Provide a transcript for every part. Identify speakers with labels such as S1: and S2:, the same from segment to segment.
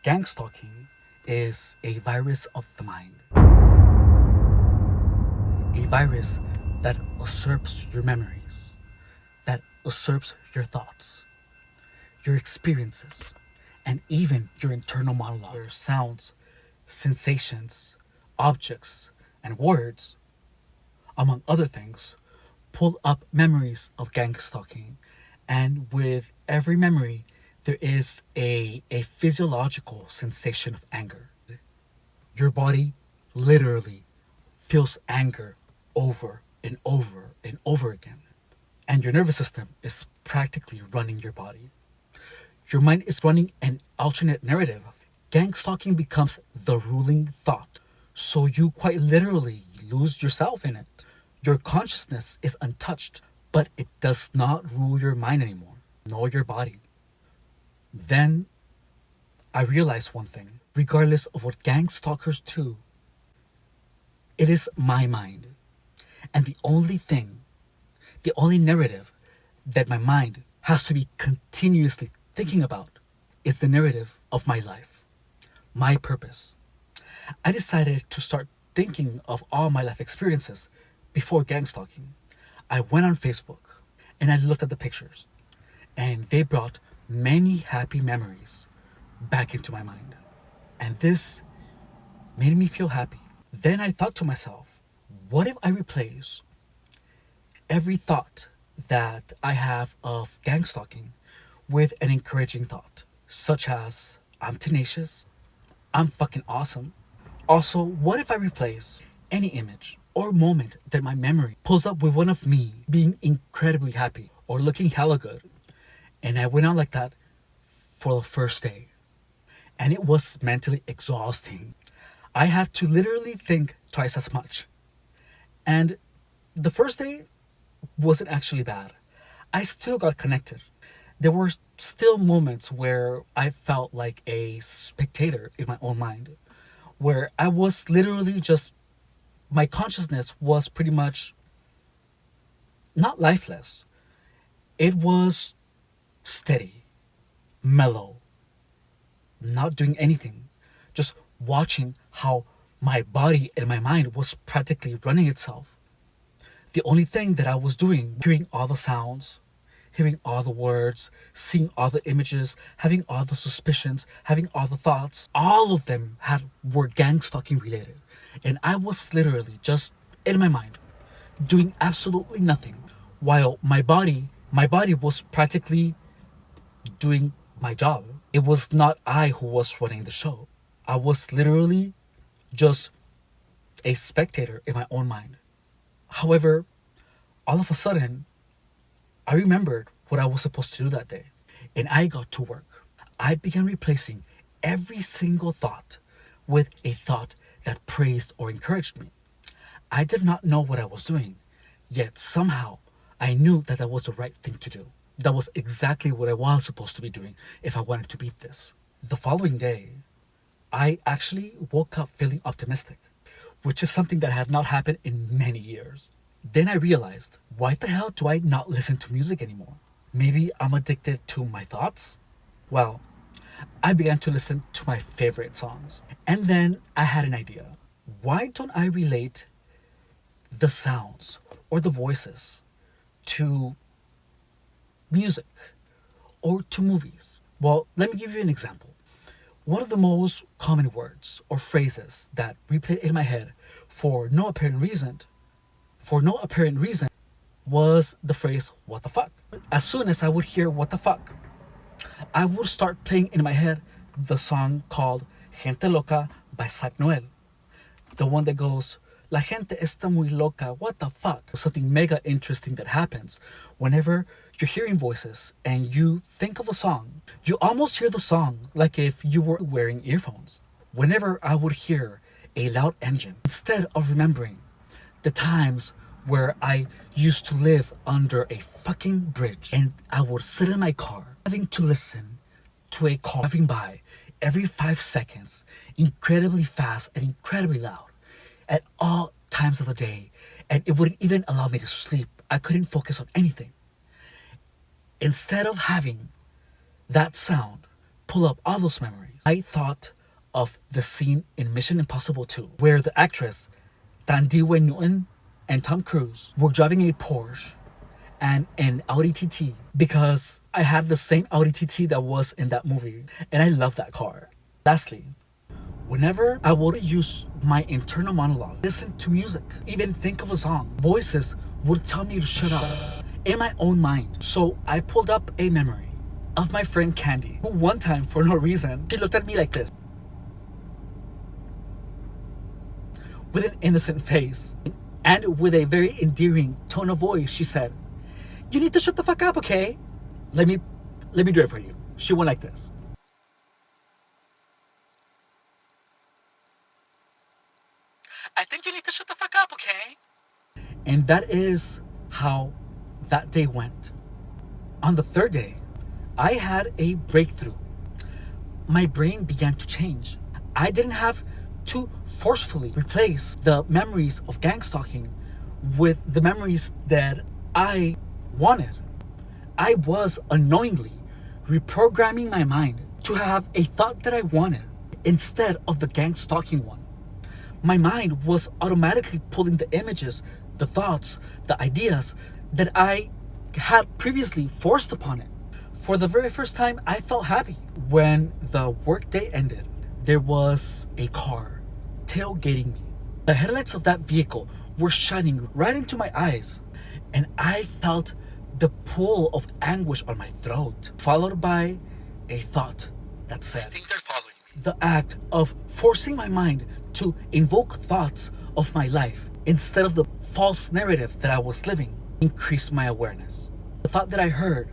S1: Gang stalking is a virus of the mind, a virus that usurps your memories, that usurps your thoughts, your experiences, and even your internal monologue. Your sounds, sensations, objects, and words, among other things, pull up memories of gang stalking. And with every memory, there is a physiological sensation of anger. Your body literally feels anger over and over and over again. And your nervous system is practically running your body. Your mind is running an alternate narrative. Gang stalking becomes the ruling thought. So you quite literally lose yourself in it. Your consciousness is untouched, but it does not rule your mind anymore, nor your body. Then I realized one thing. Regardless of what gang stalkers do, it is my mind. And the only thing, the only narrative that my mind has to be continuously thinking about is the narrative of my life, my purpose. I decided to start thinking of all my life experiences before gang stalking. I went on Facebook and I looked at the pictures, and they brought many happy memories back into my mind. And this made me feel happy. Then I thought to myself, what if I replace every thought that I have of gang stalking with an encouraging thought, such as I'm tenacious, I'm fucking awesome. Also, what if I replace any image or moment that my memory pulls up with one of me being incredibly happy or looking hella good? And I went on like that for the first day. And it was mentally exhausting. I had to literally think twice as much. And the first day wasn't actually bad. I still got connected. There were still moments where I felt like a spectator in my own mind, where I was literally just, my consciousness was pretty much not lifeless. It was steady, mellow, not doing anything, just watching how my body and my mind was practically running itself. The only thing that I was doing, hearing all the sounds, hearing all the words, seeing all the images, having all the suspicions, having all the thoughts, all of them were gang stalking related. And I was literally just in my mind, doing absolutely nothing, while my body was practically doing my job. It was not I who was running the show. I was literally just a spectator in my own mind. However, all of a sudden, I remembered what I was supposed to do that day, and I got to work. I began replacing every single thought with a thought that praised or encouraged me. I did not know what I was doing, yet somehow I knew that that was the right thing to do. That was exactly what I was supposed to be doing if I wanted to beat this. The following day, I actually woke up feeling optimistic, which is something that had not happened in many years. Then I realized, why the hell do I not listen to music anymore? Maybe I'm addicted to my thoughts? Well, I began to listen to my favorite songs. And then I had an idea. Why don't I relate the sounds or the voices to music or to movies? Well, let me give you an example. One of the most common words or phrases that replayed in my head for no apparent reason, for no apparent reason, was the phrase "what the fuck." As soon as I would hear "what the fuck," I would start playing in my head the song called "Gente Loca" by Sac Noel, the one that goes, "La gente está muy loca, what the fuck?" Something mega interesting that happens whenever you're hearing voices and you think of a song. You almost hear the song like if you were wearing earphones. Whenever I would hear a loud engine, instead of remembering the times where I used to live under a fucking bridge and I would sit in my car having to listen to a car driving by every 5 seconds, incredibly fast and incredibly loud at all times of the day, and it wouldn't even allow me to sleep. I couldn't focus on anything. Instead of having that sound pull up all those memories. I thought of the scene in Mission Impossible 2 where the actress Tandy Newton and Tom Cruise were driving a Porsche and an Audi TT because I had the same Audi TT that was in that movie and I love that car. Lastly, whenever I would use my internal monologue, listen to music, even think of a song, voices would tell me to shut up in my own mind. So I pulled up a memory of my friend Candy, who one time, for no reason, she looked at me like this with an innocent face and with a very endearing tone of voice. She said, "You need to shut the fuck up, okay? Let me do it for you." She went like this. "I think you need to shut the fuck up, okay?" And that is how that day went. On the third day, I had a breakthrough. My brain began to change. I didn't have to forcefully replace the memories of gang stalking with the memories that I wanted. I was unknowingly reprogramming my mind to have a thought that I wanted instead of the gang stalking one. My mind was automatically pulling the images, the thoughts, the ideas that I had previously forced upon it. For the very first time, I felt happy. When the workday ended, there was a car tailgating me. The headlights of that vehicle were shining right into my eyes, and I felt the pull of anguish on my throat, followed by a thought that said, "I think they're following me." The act of forcing my mind to invoke thoughts of my life instead of the false narrative that I was living increased my awareness. The thought that I heard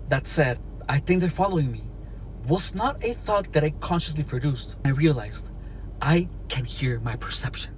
S1: that said, "I think they're following me," was not a thought that I consciously produced. I realized I can hear my perception.